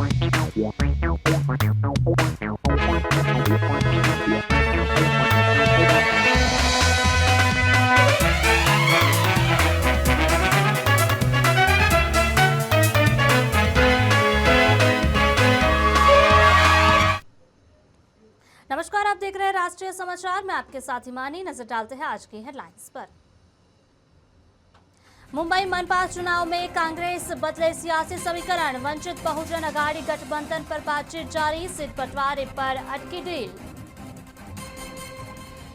नमस्कार, आप देख रहे हैं राष्ट्रीय समाचार। मैं आपके साथ हिमानी। नजर डालते हैं आज की हेडलाइंस पर। मुंबई मनपा चुनाव में कांग्रेस बदले सियासी समीकरण, वंचित बहुजन अघाड़ी गठबंधन पर बातचीत जारी, सीट बंटवारे पर अटकी डील।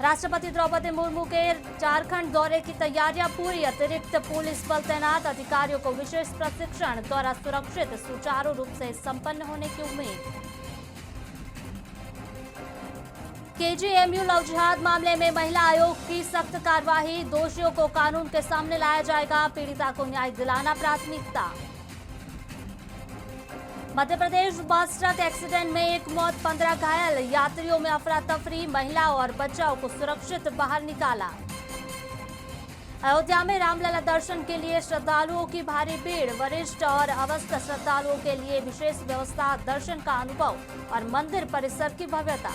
राष्ट्रपति द्रौपदी मुर्मू के झारखंड दौरे की तैयारियां पूरी, अतिरिक्त पुलिस बल तैनात, अधिकारियों को विशेष प्रशिक्षण, दौरा सुरक्षित सुचारू रूप से संपन्न होने की उम्मीद। केजीएमयू लव जिहाद मामले में महिला आयोग की सख्त कार्रवाई, दोषियों को कानून के सामने लाया जाएगा, पीड़िता को न्याय दिलाना प्राथमिकता। Madhya Pradesh bus truck accident में एक मौत, 15 घायल, यात्रियों में अफरा तफरी, महिला और बच्चों को सुरक्षित बाहर निकाला। अयोध्या में रामलला दर्शन के लिए श्रद्धालुओं की भारी भीड़, वरिष्ठ और अवस्थ श्रद्धालुओं के लिए विशेष व्यवस्था, दर्शन का अनुभव और मंदिर परिसर की भव्यता।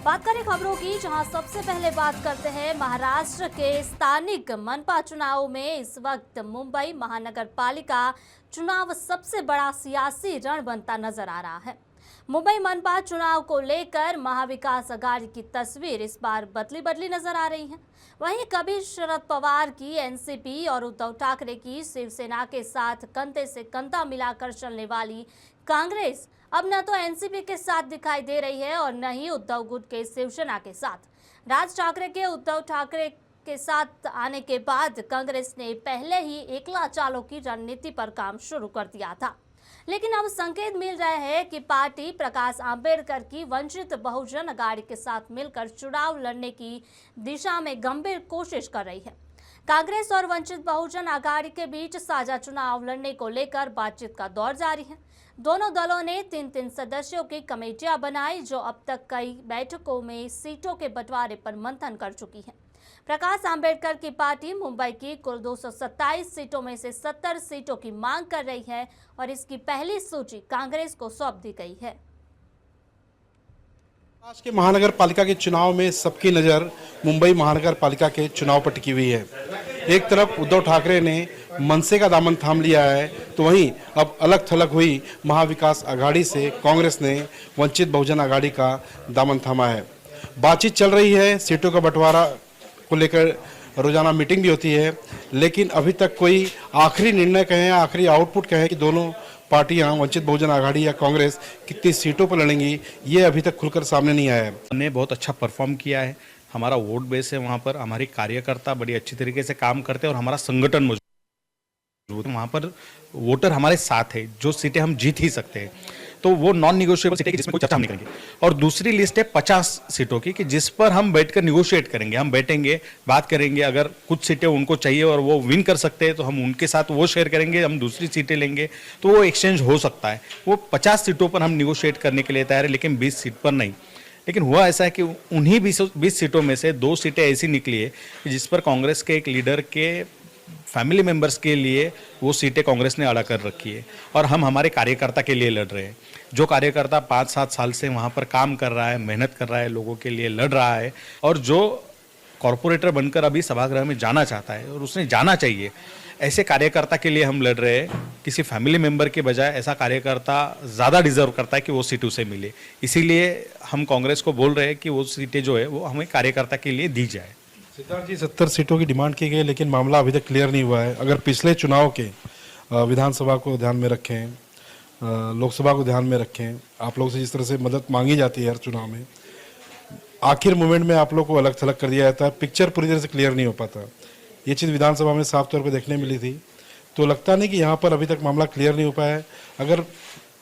बात करें खबरों की, जहां सबसे पहले बात करते हैं महाराष्ट्र के स्थानिक मनपा चुनाव में। इस वक्त मुंबई महानगर पालिका चुनाव सबसे बड़ा सियासी रण बनता नजर आ रहा है। मुंबई मनपा चुनाव को लेकर महाविकास अघाड़ी की तस्वीर इस बार बदली नजर आ रही है। वहीं कभी शरद पवार की एनसीपी और उद्धव ठाकरे की शिवसेना के साथ कंधे से कंधा मिलाकर चलने वाली कांग्रेस अब न तो एनसीपी के साथ दिखाई दे रही है और न ही उद्धव गुट के शिवसेना के साथ। राज ठाकरे के उद्धव ठाकरे के साथ आने के बाद कांग्रेस ने पहले ही एकला चालों की रणनीति पर काम शुरू कर दिया था, लेकिन अब संकेत मिल रहे हैं कि पार्टी प्रकाश आंबेडकर की वंचित बहुजन अघाड़ी के साथ मिलकर चुनाव लड़ने की दिशा में गंभीर कोशिश कर रही है। कांग्रेस और वंचित बहुजन अघाड़ी के बीच साझा चुनाव लड़ने को लेकर बातचीत का दौर जारी है। दोनों दलों ने 3-3 सदस्यों की कमेटियां बनाई, जो अब तक कई बैठकों में सीटों के बंटवारे पर मंथन कर चुकी है। प्रकाश आंबेडकर की पार्टी मुंबई की कुल 227 सीटों में से 70 सीटों की मांग कर रही है और इसकी पहली सूची कांग्रेस को सौंप दी गई है। आज के महानगर पालिका के चुनाव में सबकी नज़र मुंबई महानगर पालिका के चुनाव पर टिकी हुई है। एक तरफ उद्धव ठाकरे ने मनसे का दामन थाम लिया है, तो वहीं अब अलग थलग हुई महाविकास अघाड़ी से कांग्रेस ने वंचित बहुजन अघाड़ी का दामन थामा है। बातचीत चल रही है, सीटों का बंटवारा को लेकर रोजाना मीटिंग भी होती है, लेकिन अभी तक कोई आखिरी निर्णय कहें, आखिरी आउटपुट कहें कि दोनों पार्टियां वंचित बहुजन अघाड़ी या कांग्रेस कितनी सीटों पर लड़ेंगी, ये अभी तक खुलकर सामने नहीं आया है। हमने बहुत अच्छा परफॉर्म किया है, हमारा वोट बेस है, वहाँ पर हमारी कार्यकर्ता बड़ी अच्छी तरीके से काम करते हैं और हमारा संगठन मजबूत, वहाँ पर वोटर हमारे साथ है, जो सीटें हम जीत ही सकते हैं। तो वो नॉन निगोशिएबल सीटें जिसमें कोई चर्चा हम नहीं करेंगे। और दूसरी लिस्ट है 50 सीटों की, कि जिस पर हम बैठकर निगोशिएट करेंगे, हम बैठेंगे, बात करेंगे, अगर कुछ सीटें उनको चाहिए और वो विन कर सकते हैं तो हम उनके साथ वो शेयर करेंगे, हम दूसरी सीटें लेंगे, तो वो एक्सचेंज हो सकता है। वो 50 सीटों पर हम निगोशिएट करने के लिए तैयार है, लेकिन 20 सीट पर नहीं। लेकिन हुआ ऐसा है कि उन्हीं 20 सीटों में से 2 सीटें ऐसी निकली है जिस पर कांग्रेस के एक लीडर के फैमिली मेंबर्स के लिए वो सीटें कांग्रेस ने अड़ा कर रखी है और हम हमारे कार्यकर्ता के लिए लड़ रहे हैं। जो कार्यकर्ता 5-7 साल से वहाँ पर काम कर रहा है, मेहनत कर रहा है, लोगों के लिए लड़ रहा है, और जो कॉरपोरेटर बनकर अभी सभागृह में जाना चाहता है और उसने जाना चाहिए, ऐसे कार्यकर्ता के लिए हम लड़ रहे हैं। किसी फैमिली मेंबर के बजाय ऐसा कार्यकर्ता ज़्यादा डिजर्व करता है कि वो सीट उसे मिले। इसीलिए हम कांग्रेस को बोल रहे हैं कि वो सीटें जो है वो हमें कार्यकर्ता के लिए दी जाए। सिद्धार्थ जी, 70 सीटों की डिमांड की गई, लेकिन मामला अभी तक क्लियर नहीं हुआ है। अगर पिछले चुनाव के विधानसभा को ध्यान में रखें, लोकसभा को ध्यान में रखें, आप लोगों से जिस तरह से मदद मांगी जाती है हर चुनाव में, आखिर मोमेंट में आप लोग को अलग थलग कर दिया जाता है, पिक्चर पूरी तरह से क्लियर नहीं हो पाता। ये चीज़ विधानसभा में साफ तौर पर देखने मिली थी, तो लगता नहीं कि यहाँ पर अभी तक मामला क्लियर नहीं हो पाया है। अगर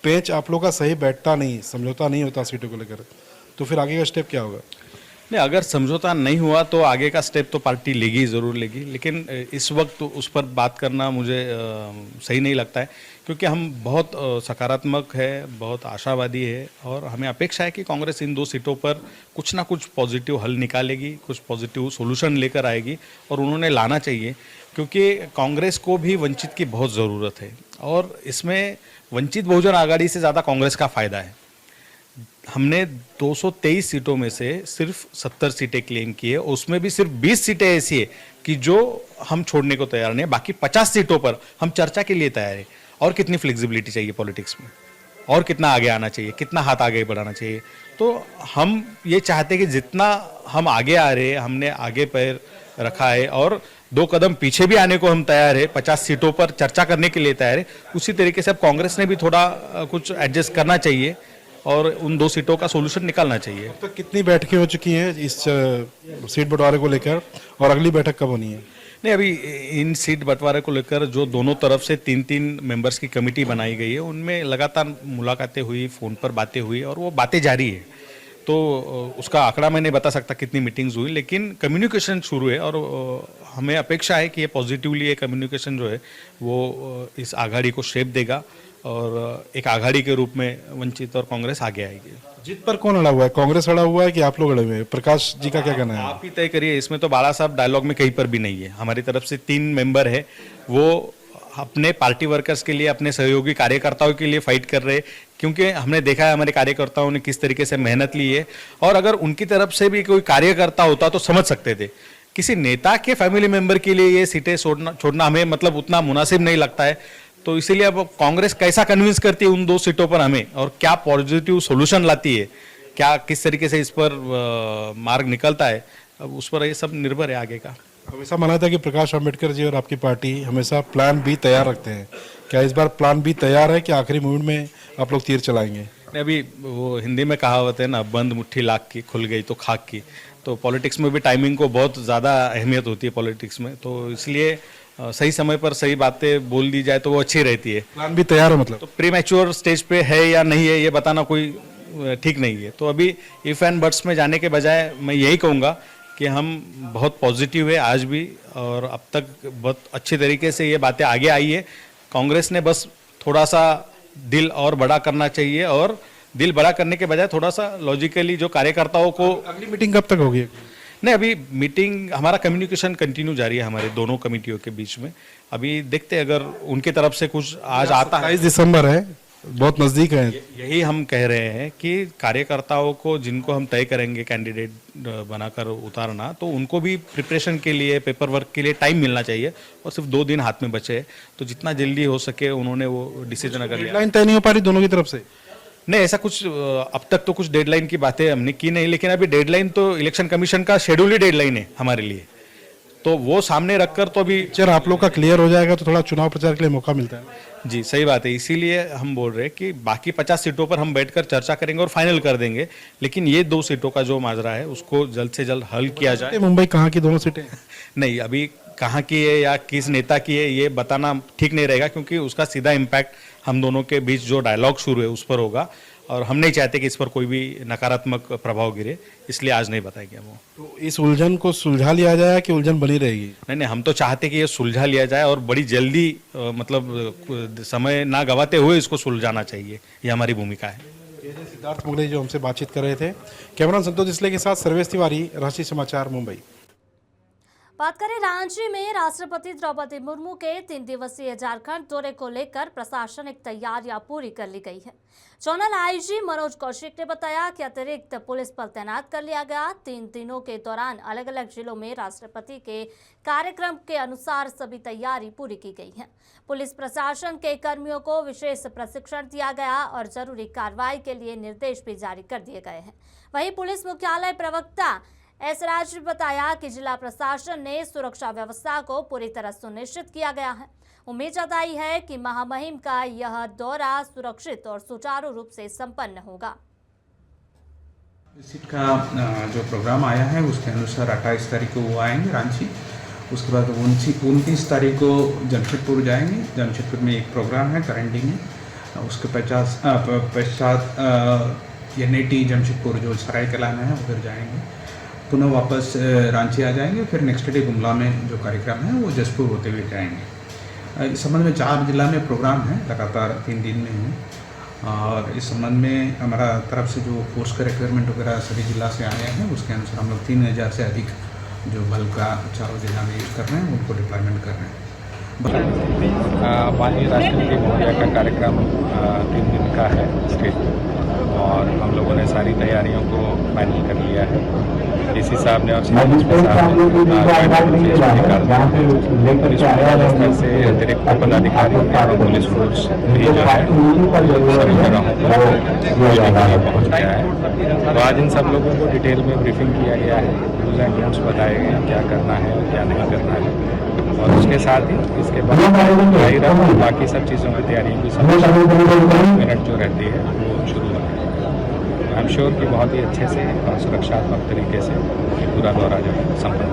पेच आप लोग का सही बैठता नहीं, समझौता नहीं होता सीटों को लेकर, तो फिर आगे का स्टेप क्या होगा? नहीं, अगर समझौता नहीं हुआ तो आगे का स्टेप तो पार्टी लेगी, ज़रूर लेगी, लेकिन इस वक्त उस पर बात करना मुझे सही नहीं लगता है, क्योंकि हम बहुत सकारात्मक है, बहुत आशावादी है और हमें अपेक्षा है कि कांग्रेस इन 2 सीटों पर कुछ ना कुछ पॉजिटिव हल निकालेगी, कुछ पॉजिटिव सॉल्यूशन लेकर आएगी और उन्होंने लाना चाहिए, क्योंकि कांग्रेस को भी वंचित की बहुत ज़रूरत है और इसमें वंचित बहुजन आघाड़ी से ज़्यादा कांग्रेस का फ़ायदा है। हमने 223 सीटों में से सिर्फ 70 सीटें क्लेम की है, उसमें भी सिर्फ 20 सीटें ऐसी है कि जो हम छोड़ने को तैयार नहीं है, बाकी 50 सीटों पर हम चर्चा के लिए तैयार है। और कितनी फ्लेक्सिबिलिटी चाहिए पॉलिटिक्स में, और कितना आगे आना चाहिए, कितना हाथ आगे बढ़ाना चाहिए। तो हम ये चाहते हैं कि जितना हम आगे आ रहे हैं, हमने आगे पैर रखा है और 2 कदम पीछे भी आने को हम तैयार है, 50 सीटों पर चर्चा करने के लिए तैयार है। उसी तरीके से अब कांग्रेस ने भी थोड़ा कुछ एडजस्ट करना चाहिए और उन 2 सीटों का सोल्यूशन निकालना चाहिए। तो कितनी बैठकें हो चुकी हैं इस सीट बंटवारे को लेकर और अगली बैठक कब होनी है? नहीं, अभी इन सीट बंटवारे को लेकर जो दोनों तरफ से 3-3 मेंबर्स की कमेटी बनाई गई है, उनमें लगातार मुलाकातें हुई, फ़ोन पर बातें हुई और वो बातें जारी है। तो उसका आंकड़ा मैं नहीं बता सकता कितनी मीटिंग्स हुई, लेकिन कम्युनिकेशन शुरू है और हमें अपेक्षा है कि ये पॉजिटिवली ये कम्युनिकेशन जो है वो इस आघाड़ी को शेप देगा और एक आघाड़ी के रूप में वंचित और कांग्रेस आगे आएगी। जीत पर कौन अड़ा हुआ है? कांग्रेस अड़ा हुआ है कि आप लोग अड़े हुए हैं? प्रकाश जी का क्या कहना है? आप ही तय करिए, इसमें तो बाला साहब डायलॉग में कहीं पर भी नहीं है। हमारी तरफ से 3 मेंबर है, वो अपने पार्टी वर्कर्स के लिए, अपने सहयोगी कार्यकर्ताओं के लिए फाइट कर रहे हैं, क्योंकि हमने देखा है हमारे कार्यकर्ताओं ने किस तरीके से मेहनत ली है और अगर उनकी तरफ से भी कोई कार्यकर्ता होता तो समझ सकते थे। किसी नेता के फैमिली मेंबर के लिए ये सीटें छोड़ना हमें मतलब उतना मुनासिब नहीं लगता है। तो इसीलिए अब कांग्रेस कैसा कन्विंस करती है उन 2 सीटों पर हमें और क्या पॉजिटिव सॉल्यूशन लाती है, क्या किस तरीके से इस पर मार्ग निकलता है, अब उस पर ये सब निर्भर है आगे का। हमेशा माना था कि प्रकाश अंबेडकर जी और आपकी पार्टी हमेशा प्लान बी तैयार रखते हैं, क्या इस बार प्लान बी तैयार है कि आखिरी मोमेंट में आप लोग तीर चलाएंगे? अभी वो हिंदी में कहावत है ना, बंद मुट्ठी लाख की खुल गई तो खाक की। तो पॉलिटिक्स में भी टाइमिंग को बहुत ज़्यादा अहमियत होती है पॉलिटिक्स में, तो इसलिए सही समय पर सही बातें बोल दी जाए तो वो अच्छी रहती है। प्लान बी तैयार है मतलब? तो प्री मैच्योर स्टेज पे है या नहीं है ये बताना कोई ठीक नहीं है। तो अभी इफ एंड बट्स में जाने के बजाय मैं यही कहूँगा कि हम बहुत पॉजिटिव है आज भी और अब तक बहुत अच्छे तरीके से ये बातें आगे आई है। कांग्रेस ने बस थोड़ा सा दिल और बड़ा करना चाहिए और दिल बड़ा करने के बजाय थोड़ा सा लॉजिकली जो कार्यकर्ताओं को। अगली मीटिंग कब तक होगी? नहीं, अभी मीटिंग हमारा कम्युनिकेशन कंटिन्यू जारी है हमारे दोनों कमेटियों के बीच में। अभी देखते हैं अगर उनकी तरफ से कुछ आज आता है। 27 दिसंबर है, बहुत नज़दीक है। यही हम कह रहे हैं कि कार्यकर्ताओं को जिनको हम तय करेंगे कैंडिडेट बनाकर उतारना, तो उनको भी प्रिपरेशन के लिए, पेपर वर्क के लिए टाइम मिलना चाहिए और सिर्फ 2 दिन हाथ में बचे हैं, तो जितना जल्दी हो सके उन्होंने वो डिसीजन अगर लिया। डेडलाइन तय नहीं हो पा रही दोनों की तरफ से? नहीं, ऐसा कुछ अब तक तो कुछ डेडलाइन की बातें हमने की नहीं, लेकिन अभी डेडलाइन तो इलेक्शन कमीशन का शेड्यूल ही डेडलाइन है हमारे लिए, तो वो सामने रखकर तो अभी पिक्चर आप लोग का क्लियर हो जाएगा तो थोड़ा चुनाव प्रचार के लिए मौका मिलता है। जी सही बात है, इसीलिए हम बोल रहे हैं कि बाकी 50 सीटों पर हम बैठकर चर्चा करेंगे और फाइनल कर देंगे, लेकिन ये 2 सीटों का जो माजरा है उसको जल्द से जल्द हल किया जाए। मुंबई कहाँ की दोनों सीटें? नहीं, अभी कहाँ की है या किस नेता की है ये बताना ठीक नहीं रहेगा, क्योंकि उसका सीधा इम्पैक्ट हम दोनों के बीच जो डायलॉग शुरू है उस पर होगा और हम नहीं चाहते कि इस पर कोई भी नकारात्मक प्रभाव गिरे, इसलिए आज नहीं बताएंगे हम वो। तो इस उलझन को सुलझा लिया जाए कि उलझन बनी रहेगी? नहीं, हम तो चाहते कि ये सुलझा लिया जाए और बड़ी जल्दी मतलब समय ना गवाते हुए इसको सुलझाना चाहिए, ये हमारी भूमिका है। सिद्धार्थ मुगले जो हमसे बातचीत कर रहे थे। कैमरामैन संतोष इसले के साथ सर्वेश तिवारी, राष्ट्रीय समाचार, मुंबई। बात करें रांची में राष्ट्रपति द्रौपदी मुर्मू के 3 दिवसीय झारखंड दौरे को लेकर प्रशासनिक तैयारियां पूरी कर ली गई है। जोनल आईजी मनोज कौशिक ने बताया कि अतिरिक्त पुलिस बल तैनात कर लिया गया। 3 दिनों के दौरान अलग अलग जिलों में राष्ट्रपति के कार्यक्रम के अनुसार सभी तैयारी पूरी की गई है। पुलिस प्रशासन के कर्मियों को विशेष प्रशिक्षण दिया गया और जरूरी कार्रवाई के लिए निर्देश भी जारी कर दिए गए हैं। वहीं पुलिस मुख्यालय प्रवक्ता एस राज ने बताया कि जिला प्रशासन ने सुरक्षा व्यवस्था को पूरी तरह सुनिश्चित किया गया है। उम्मीद जताई है कि महामहिम का यह दौरा सुरक्षित और सुचारू रूप से संपन्न होगा। विजिट का जो प्रोग्राम आया है उसके अनुसार 28 तारीख को वो आएंगे रांची, उसके बाद 29 तारीख को जमशेदपुर जाएंगे। जमशेदपुर में एक प्रोग्राम है करंडी में, उसके पश्चात NIT जमशेदपुर जो सरायकला में है उधर जाएंगे। पुनः वापस रांची आ जाएंगे। फिर नेक्स्ट डे गुमला में जो कार्यक्रम है वो जसपुर होते हुए जाएंगे। इस संबंध में 4 जिला में प्रोग्राम है, लगातार 3 दिन में है। और इस संबंध में हमारा तरफ से जो फोर्स का रिक्वायरमेंट वगैरह सभी जिला से आए हैं, उसके अनुसार हम लोग 3000 से अधिक जो बल का चारों जिला में यूज़ कर रहे हैं, उनको डिप्लॉयमेंट कर रहे हैं। माननीय राष्ट्रपति महोदय का कार्यक्रम 3 दिन का है स्टेट, और हम लोगों ने सारी तैयारियों को फाइनल कर लिया है। डीसी साहब ने और सीएम साहब ने पुलिस स्तर से अतिरिक्त पदाधिकारी और पुलिस फोर्स भी जो है सभी जगहों पर पहुँच गया है। तो आज इन सब लोगों को डिटेल में ब्रीफिंग किया गया है, डूज एंड डोंट्स बताए गए हैं, क्या करना है और क्या नहीं करना है। और उसके साथ ही इसके बाद बाकी सब चीज़ों की तैयारी की मिनट जो रहती है वो शुरू होती है। आई एम श्योर कि बहुत ही अच्छे से और सुरक्षात्मक तरीके से ये पूरा दौरा जो है संपन्न।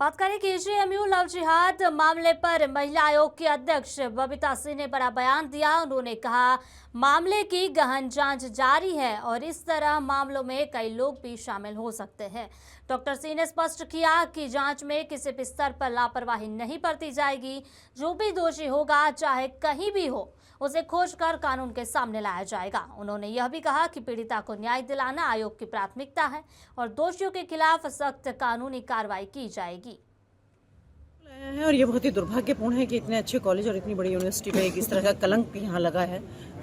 बात करें केजीएमयू लव जिहाद मामले पर महिला आयोग की अध्यक्ष बबीता सिंह ने बड़ा बयान दिया। उन्होंने कहा मामले की गहन जांच जारी है और इस तरह मामलों में कई लोग भी शामिल हो सकते हैं। डॉक्टर सिंह ने स्पष्ट किया कि जांच में किसी भी स्तर पर लापरवाही नहीं बरती जाएगी। जो भी दोषी होगा चाहे कहीं भी हो, उसे खोजकर कानून के सामने लाया जाएगा। उन्होंने यह भी कहा कि पीड़िता को न्याय दिलाना आयोग की प्राथमिकता है और दोषियों के खिलाफ सख्त कानूनी कार्रवाई की जाएगी। और ये बहुत ही दुर्भाग्यपूर्ण है कि इतने अच्छे कॉलेज और इतनी बड़ी यूनिवर्सिटी में एक इस तरह का कलंक यहाँ लगा है।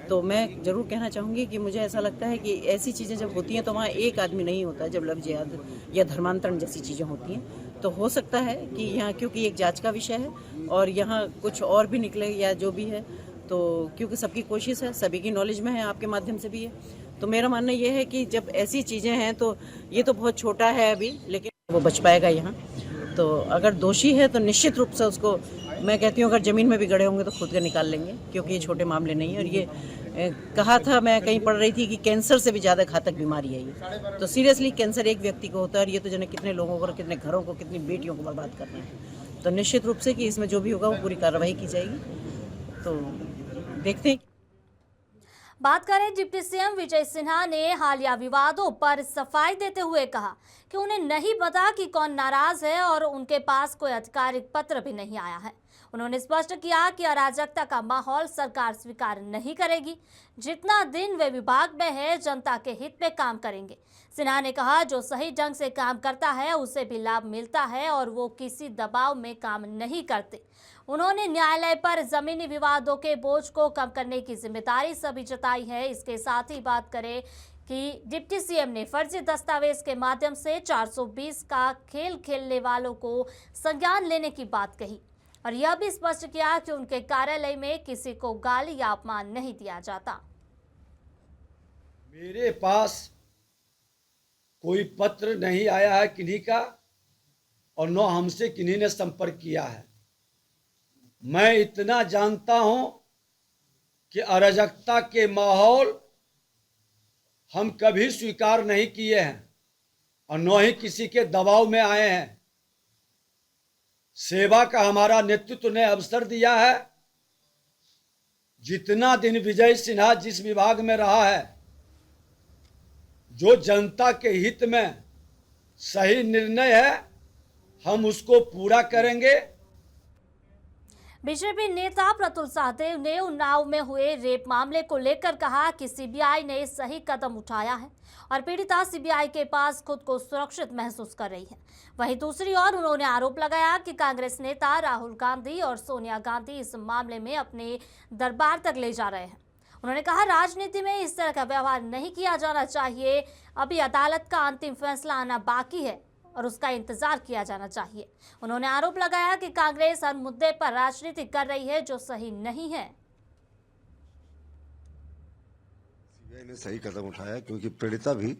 तो मैं ज़रूर कहना चाहूँगी कि मुझे ऐसा लगता है कि ऐसी चीज़ें जब होती हैं तो वहाँ एक आदमी नहीं होता। जब लव जिहाद या धर्मांतरण जैसी चीज़ें होती हैं तो हो सकता है कि यहाँ, क्योंकि एक जांच का विषय है और यहाँ कुछ और भी निकले या जो भी है, तो क्योंकि सबकी कोशिश है, सभी की नॉलेज में है, आपके माध्यम से भी है। तो मेरा मानना ये है कि जब ऐसी चीज़ें हैं तो ये तो बहुत छोटा है अभी, लेकिन वो बच पाएगा यहाँ। तो अगर दोषी है तो निश्चित रूप से उसको, मैं कहती हूँ अगर ज़मीन में भी गड़े होंगे तो खुद का निकाल लेंगे, क्योंकि ये छोटे मामले नहीं है। और ये कहा था, मैं कहीं पढ़ रही थी कि कैंसर से भी ज़्यादा घातक बीमारी है ये। तो सीरियसली कैंसर एक व्यक्ति को होता है और ये तो जाने कितने लोगों को, कितने घरों को, कितनी बेटियों को बर्बाद करना है। तो निश्चित रूप से कि इसमें जो भी होगा वो पूरी कार्रवाई की जाएगी। तो देखते हैं। बात करें डिप्टी सीएम विजय सिन्हा ने हालिया विवादों पर सफाई देते हुए कहा कि उन्हें नहीं पता कि कौन नाराज है और उनके पास कोई आधिकारिक पत्र भी नहीं आया है। उन्होंने स्पष्ट किया कि अराजकता का माहौल सरकार स्वीकार नहीं करेगी। जितना दिन वे विभाग में है, जनता के हित में काम करेंगे। सिन्हा ने कहा जो सही ढंग से काम करता है उसे भी लाभ मिलता है और वो किसी दबाव में काम नहीं करते। उन्होंने न्यायालय पर जमीनी विवादों के बोझ को कम करने की जिम्मेदारी सभी जताई है। इसके साथ ही बात करें कि डिप्टी सीएम ने फर्जी दस्तावेज के माध्यम से 420 का खेल खेलने वालों को संज्ञान लेने की बात कही और यह भी स्पष्ट किया कि उनके कार्यालय में किसी को गाली या अपमान नहीं दिया जाता। मेरे पास कोई पत्र नहीं आया है किन्हीं का और न हमसे किन्हीं ने संपर्क किया है। मैं इतना जानता हूं कि अराजकता के माहौल हम कभी स्वीकार नहीं किए हैं और न ही किसी के दबाव में आए हैं। सेवा का हमारा नेतृत्व ने अवसर दिया है। जितना दिन विजय सिन्हा जिस विभाग में रहा है, जो जनता के हित में सही निर्णय है, हम उसको पूरा करेंगे। बीजेपी नेता प्रतुल सहदेव ने उन्नाव में हुए रेप मामले को लेकर कहा कि सीबीआई ने सही कदम उठाया है और पीड़िता सीबीआई के पास खुद को सुरक्षित महसूस कर रही है। वहीं दूसरी ओर उन्होंने आरोप लगाया कि कांग्रेस नेता राहुल गांधी और सोनिया गांधी इस मामले में अपने दरबार तक ले जा रहे हैं। उन्होंने कहा राजनीति में इस तरह का व्यवहार नहीं किया जाना चाहिए। अभी अदालत का अंतिम फैसला आना बाकी है और उसका इंतजार किया जाना चाहिए। उन्होंने आरोप लगाया कि कांग्रेस हर मुद्दे पर राजनीति कर रही है, जो सही नहीं है। सीबीआई ने सही कदम उठाया क्योंकि पीड़िता भी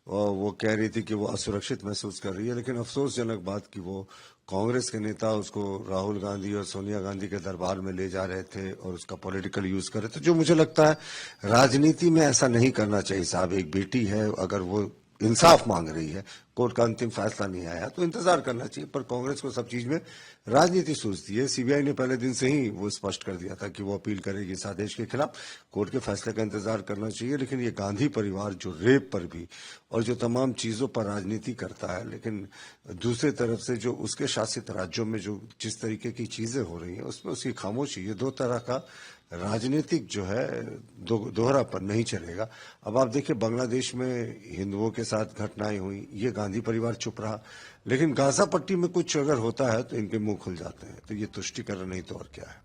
वो कह रही थी कि वो असुरक्षित महसूस कर रही है, लेकिन अफसोसजनक बात कि वो कांग्रेस के नेता उसको राहुल गांधी और सोनिया गांधी के दरबार में ले जा रहे थे और उसका पॉलिटिकल यूज कर रहे थे, जो मुझे लगता है राजनीति में ऐसा नहीं करना चाहिए साहब। एक बेटी है, अगर वो इंसाफ मांग रही है, कोर्ट का अंतिम फैसला नहीं आया तो इंतजार करना चाहिए। पर कांग्रेस को सब चीज में राजनीति सूझती है। सीबीआई ने पहले दिन से ही वो स्पष्ट कर दिया था कि वो अपील करेगी इस आदेश के खिलाफ। कोर्ट के फैसले का इंतजार करना चाहिए। लेकिन ये गांधी परिवार जो रेप पर भी और जो तमाम चीजों पर राजनीति करता है, लेकिन दूसरी तरफ से जो उसके शासित राज्यों में जो जिस तरीके की चीजें हो रही हैं उसमें उसकी खामोशी, ये दो तरह का राजनीतिक जो है दोहरापन नहीं चलेगा। अब आप देखिए बांग्लादेश में हिंदुओं के साथ घटनाएं हुई, ये गांधी परिवार चुप रहा, लेकिन गाजा पट्टी में कुछ अगर होता है तो इनके मुंह खुल जाते हैं। तो ये तुष्टिकरण नहीं तो और क्या है।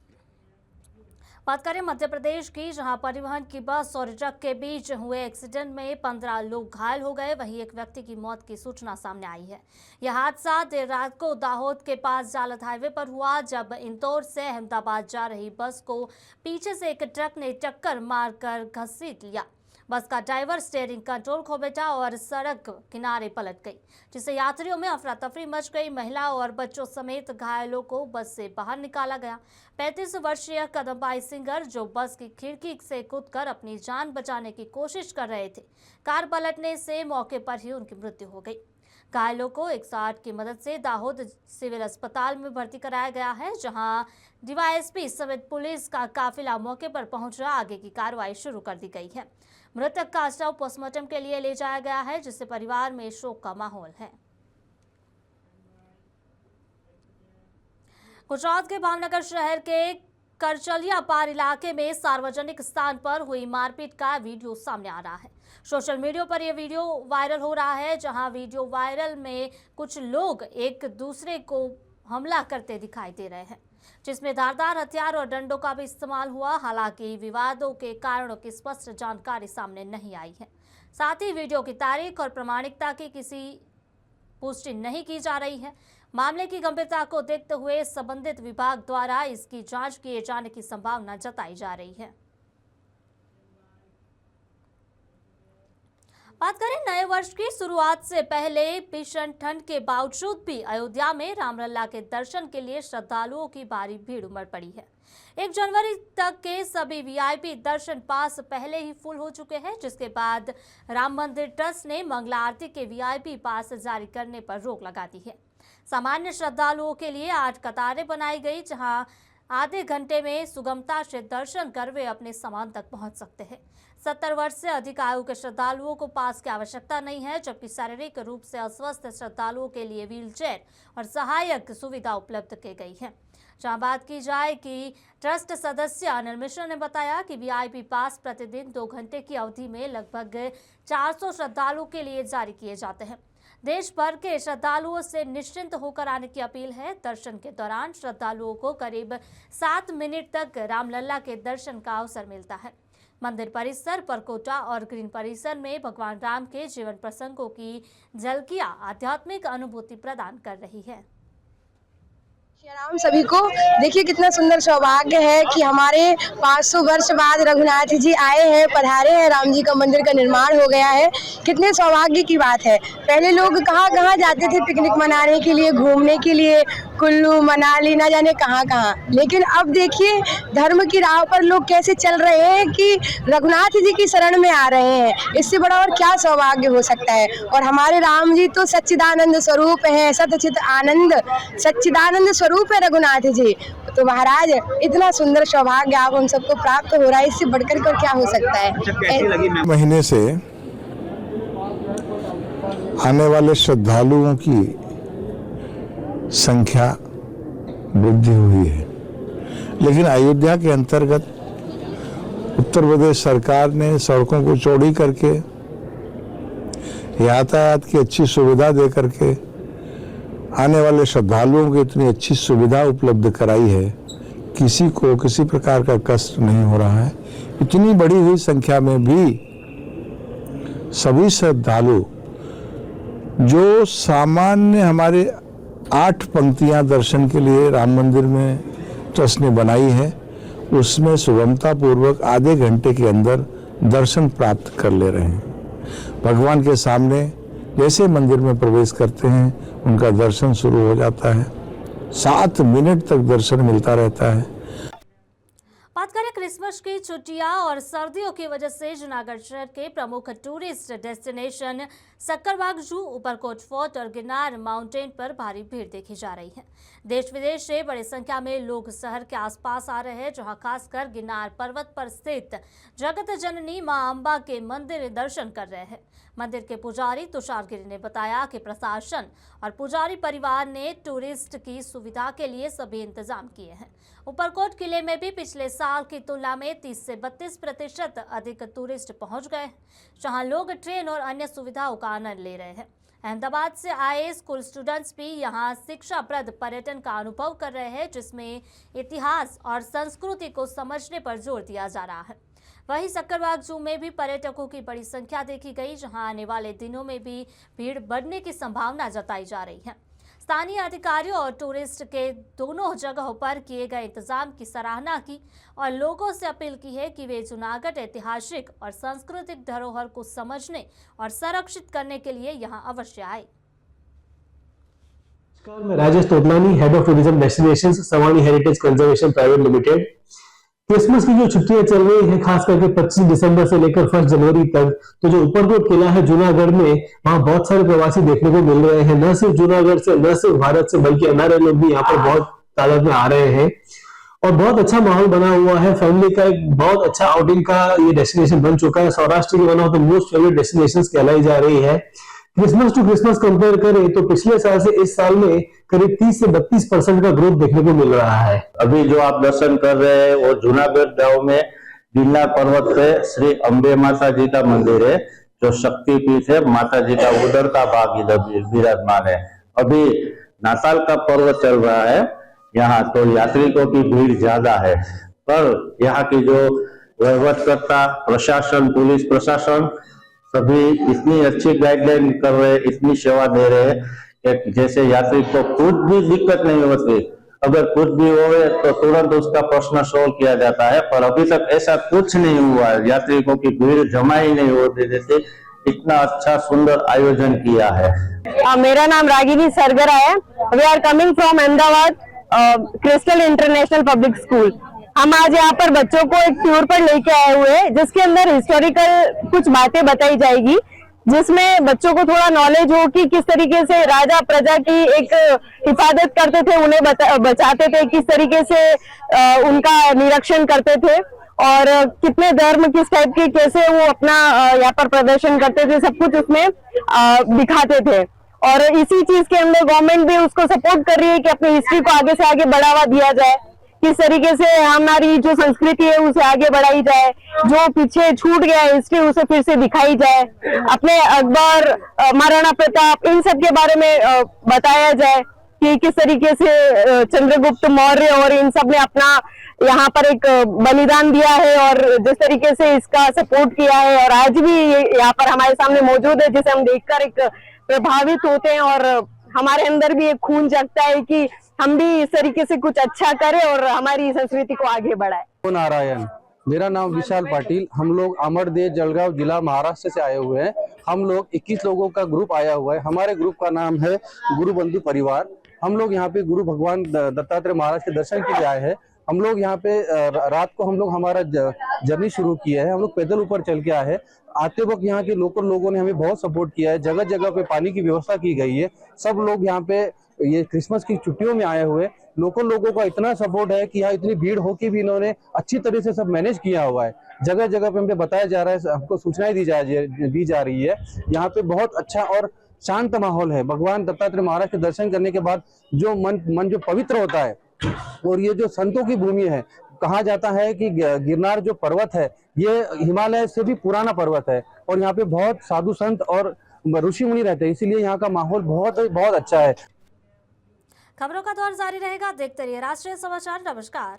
बात करें मध्य प्रदेश की, जहां परिवहन की बस और ट्रक के बीच हुए एक्सीडेंट में 15 लोग घायल हो गए। वहीं एक व्यक्ति की मौत की सूचना सामने आई है। यह हादसा देर रात को दाहोद के पास जालत हाईवे पर हुआ, जब इंदौर से अहमदाबाद जा रही बस को पीछे से एक ट्रक ने टक्कर मारकर घसीट लिया। बस का ड्राइवर स्टीयरिंग कंट्रोल खो बैठा और सड़क किनारे पलट गई, जिससे यात्रियों में अफरा तफरी मच गई। महिला और बच्चों समेत घायलों को बस से बाहर निकाला गया। 35 वर्षीय कदमबाई सिंगर, जो बस की खिड़की से कूदकर अपनी जान बचाने की कोशिश कर रहे थे, कार पलटने से मौके पर ही उनकी मृत्यु हो गई। घायलों को 108 की मदद से दाहोद सिविल अस्पताल में भर्ती कराया गया है, जहां डीवाईएसपी समेत पुलिस का काफिला मौके पर पहुंच आगे की कार्रवाई शुरू कर दी गई है। मृतक का शव पोस्टमार्टम के लिए ले जाया गया है, जिससे परिवार में शोक का माहौल है। गुजरात के भावनगर शहर के करचलिया पार इलाके में सार्वजनिक स्थान पर हुई मारपीट का वीडियो सामने आ रहा है। सोशल मीडिया पर यह वीडियो वायरल हो रहा है, जहां वीडियो वायरल में कुछ लोग एक दूसरे को हमला करते दिखाई दे रहे हैं, जिसमें धारदार हथियार और डंडों का भी इस्तेमाल हुआ। हालांकि विवादों के कारणों की स्पष्ट जानकारी सामने नहीं आई है। साथ ही वीडियो की तारीख और प्रामाणिकता की किसी पुष्टि नहीं की जा रही है। मामले की गंभीरता को देखते हुए संबंधित विभाग द्वारा इसकी जांच किए जाने की संभावना जताई जा रही है। बात करें नए वर्ष की शुरुआत से पहले भीषण ठंड के बावजूद भी अयोध्या में रामलला के दर्शन के लिए श्रद्धालुओं की भारी भीड़ उमड़ पड़ी है। 1 जनवरी तक के सभी वीआईपी दर्शन पास पहले ही फुल हो चुके हैं, जिसके बाद राम मंदिर ट्रस्ट ने मंगला आरती के वीआईपी पास जारी करने पर रोक लगा दी है। सामान्य श्रद्धालुओं के लिए 8 कतारें बनाई गई, जहां आधे घंटे में सुगमता से दर्शन कर वे अपने सामान तक पहुंच सकते हैं। 70 वर्ष से अधिक आयु के श्रद्धालुओं को पास की आवश्यकता नहीं है, जबकि शारीरिक रूप से अस्वस्थ श्रद्धालुओं के लिए व्हीलचेयर और सहायक सुविधा उपलब्ध की गई है। जहां बात की जाए कि ट्रस्ट सदस्य अनिल मिश्रा ने बताया कि वीआईपी पास प्रतिदिन 2 घंटे की अवधि में लगभग 400 श्रद्धालुओं के लिए जारी किए जाते हैं। देश भर के श्रद्धालुओं से निश्चिंत होकर आने की अपील है। दर्शन के दौरान श्रद्धालुओं को करीब 7 मिनट तक रामलला के दर्शन का अवसर मिलता है। मंदिर परिसर, परकोटा और ग्रीन परिसर में भगवान राम के जीवन प्रसंगों की झलकियां आध्यात्मिक अनुभूति प्रदान कर रही है। राम सभी को देखिए, कितना सुंदर सौभाग्य है कि हमारे 500 वर्ष बाद रघुनाथ जी आए हैं, पधारे हैं, राम जी का मंदिर का निर्माण हो गया है। कितने सौभाग्य की बात है। पहले लोग कहाँ जाते थे पिकनिक मनाने के लिए, घूमने के लिए, कुल्लू मनाली ना जाने कहाँ, लेकिन अब देखिए धर्म की राह पर लोग कैसे चल रहे हैं कि रघुनाथ जी की शरण में आ रहे हैं। इससे बड़ा और क्या सौभाग्य हो सकता है। और हमारे राम जी तो सच्चिदानंद स्वरूप हैं, सतचित आनंद सच्चिदानंद स्वरूप है रघुनाथ जी। तो महाराज इतना सुंदर सौभाग्य आप हम सबको प्राप्त हो रहा है, इससे बढ़कर कर क्या हो सकता है। महीने से आने वाले श्रद्धालुओं की संख्या वृद्धि हुई है, लेकिन अयोध्या के अंतर्गत उत्तर प्रदेश सरकार ने सड़कों को चौड़ी करके, यातायात की अच्छी सुविधा दे करके आने वाले श्रद्धालुओं को इतनी अच्छी सुविधा उपलब्ध कराई है, किसी को किसी प्रकार का कष्ट नहीं हो रहा है। इतनी बड़ी हुई संख्या में भी सभी श्रद्धालु जो सामान्य हमारे 8 पंक्तियां दर्शन के लिए राम मंदिर में ट्रस्ट ने बनाई है, उसमें सुगमता पूर्वक आधे घंटे के अंदर दर्शन प्राप्त कर ले रहे हैं। भगवान के सामने जैसे मंदिर में प्रवेश करते हैं उनका दर्शन शुरू हो जाता है। 7 मिनट तक दर्शन मिलता रहता है। बात करें क्रिसमस की छुट्टियां और सर्दियों की वजह से जूनागढ़ शहर के प्रमुख टूरिस्ट डेस्टिनेशन सक्करबाग जू, ऊपरकोट फोर्ट और गिरनार माउंटेन पर भारी भीड़ देखी जा रही है। देश विदेश से बड़ी संख्या में लोग शहर के आसपास आ रहे हैं, जहां खासकर गिरनार पर्वत पर स्थित जगत जननी मां अंबा के मंदिर दर्शन कर रहे हैं। मंदिर के पुजारी तुषार गिरी ने बताया कि प्रशासन और पुजारी परिवार ने टूरिस्ट की सुविधा के लिए सभी इंतजाम किए हैं। ऊपरकोट किले में भी पिछले साल की तुलना में 30 से 32% अधिक टूरिस्ट पहुंच गए, जहां लोग ट्रेन और अन्य सुविधाओं का आनंद ले रहे हैं। अहमदाबाद से आए स्कूल स्टूडेंट्स भी यहां शिक्षाप्रद पर्यटन का अनुभव कर रहे हैं, जिसमें इतिहास और संस्कृति को समझने पर जोर दिया जा रहा है। वहीं सक्करबाग जू में भी पर्यटकों की बड़ी संख्या देखी गई, जहां आने वाले दिनों में भी भीड़ बढ़ने की संभावना जताई जा रही है। स्थानीय अधिकारियों और टूरिस्ट के दोनों जगहों पर किए गए इंतजाम की सराहना की और लोगों से अपील की है कि वे जूनागढ़ ऐतिहासिक और सांस्कृतिक धरोहर को समझने और संरक्षित करने के लिए यहां अवश्य आए। मैं Rajesh Todlani, head of tourism destinations, Savani heritage conservation private limited. Christmas की जो छुट्टियां चल रही है, खास करके 25 दिसंबर से लेकर 1 जनवरी तक, तो जो ऊपरकोट किला है जूनागढ़ में, वहां बहुत सारे प्रवासी देखने को मिल रहे हैं। न सिर्फ जूनागढ़ से, न सिर्फ भारत से, बल्कि अनारे लोग भी यहाँ पर बहुत तादाद में आ रहे हैं और बहुत अच्छा माहौल बना हुआ है। फैमिली का एक बहुत अच्छा आउटिंग का ये डेस्टिनेशन बन चुका है। सौराष्ट्र की one of the most favourite destinations कहलाई जा रही है। क्रिसमस टू क्रिसमस कंपेयर करें तो पिछले साल से इस साल में करीब 30 से 32% का ग्रोथ देखने को मिल रहा है। अभी जो आप दर्शन कर रहे हैं वो जूनागढ़ गांव में गिरनार पर्वत पे श्री अम्बे माता जी का मंदिर है, जो शक्तिपीठ है। माता जी का उधर का भाग इधर विराजमान है। अभी नाताल का पर्व चल रहा है यहाँ, तो यात्रिकों की भीड़ ज्यादा है, पर यहाँ की जो वहीवटकर्ता प्रशासन, पुलिस प्रशासन सभी इतनी अच्छी गाइडलाइन कर रहे हैं, इतनी सेवा दे रहे हैं कि जैसे यात्री को कुछ भी दिक्कत नहीं होती। अगर कुछ भी हो तो तुरंत उसका प्रश्न सोल्व किया जाता है, पर अभी तक ऐसा कुछ नहीं हुआ है। यात्रियों की भीड़ जमा ही नहीं होती देते, इतना अच्छा सुंदर आयोजन किया है। मेरा नाम रागिनी सरगरा है। We are coming from Ahmedabad Crystal International Public School. हम आज यहाँ पर बच्चों को एक टूर पर लेके आए हुए हैं, जिसके अंदर हिस्टोरिकल कुछ बातें बताई जाएगी, जिसमें बच्चों को थोड़ा नॉलेज हो कि किस तरीके से राजा प्रजा की एक हिफाजत करते थे, उन्हें बचाते थे, किस तरीके से उनका निरीक्षण करते थे और कितने धर्म किस टाइप के कैसे वो अपना यहाँ पर प्रदर्शन करते थे, सब कुछ उसमें दिखाते थे। और इसी चीज के अंदर गवर्नमेंट भी उसको सपोर्ट कर रही है कि अपनी हिस्ट्री को आगे से आगे बढ़ावा दिया जाए, किस तरीके से हमारी जो संस्कृति है उसे आगे बढ़ाई जाए, जो पीछे छूट गया है हिस्ट्री उसे फिर से दिखाई जाए, अपने अकबर, महाराणा प्रताप, इन सब के बारे में बताया जाए कि किस तरीके से चंद्रगुप्त मौर्य और इन सब ने अपना यहाँ पर एक बलिदान दिया है और जिस तरीके से इसका सपोर्ट किया है और आज भी यहाँ पर हमारे सामने मौजूद है, जिसे हम देखकर एक प्रभावित होते हैं और हमारे अंदर भी एक खून जगता है कि हम भी इस तरीके से कुछ अच्छा करें और हमारी संस्कृति को आगे बढ़ाएं। नारायण, मेरा नाम विशाल पाटिल। हम लोग अमरदेव, जलगांव जिला, महाराष्ट्र से आए हुए हैं। हम लोग 21 लोगों का ग्रुप आया हुआ है। हमारे ग्रुप का नाम है गुरु बंधु परिवार। हम लोग यहाँ पे गुरु भगवान दत्तात्रेय महाराज के दर्शन के लिए आए हैं। हम लोग यहाँ पे रात को हम लोग हमारा जर्नी शुरू किया है। हम लोग पैदल ऊपर चल के आए हैं। आते वक्त यहाँ के लोकल लोगों ने हमें बहुत सपोर्ट किया है। जगह जगह पे पानी की व्यवस्था की गई है। सब लोग यहाँ पे ये क्रिसमस की छुट्टियों में आए हुए लोकल लोगों का इतना सपोर्ट है कि यहाँ इतनी भीड़ हो के भी इन्होंने अच्छी तरह से सब मैनेज किया हुआ है। जगह जगह पे हमें बताया जा रहा है, हमको सूचनाएं दी जा रही है। यहाँ पे बहुत अच्छा और शांत माहौल है। भगवान दत्तात्रेय महाराज के दर्शन करने के बाद जो मन जो पवित्र होता है, और ये जो संतों की भूमि है, कहा जाता है कि गिरनार जो पर्वत है ये हिमालय से भी पुराना पर्वत है और यहाँ पे बहुत साधु संत और ऋषि मुनि रहते हैं, इसीलिए यहाँ का माहौल बहुत अच्छा है। खबरों का दौर जारी रहेगा, देखते रहिए राष्ट्रीय समाचार। नमस्कार।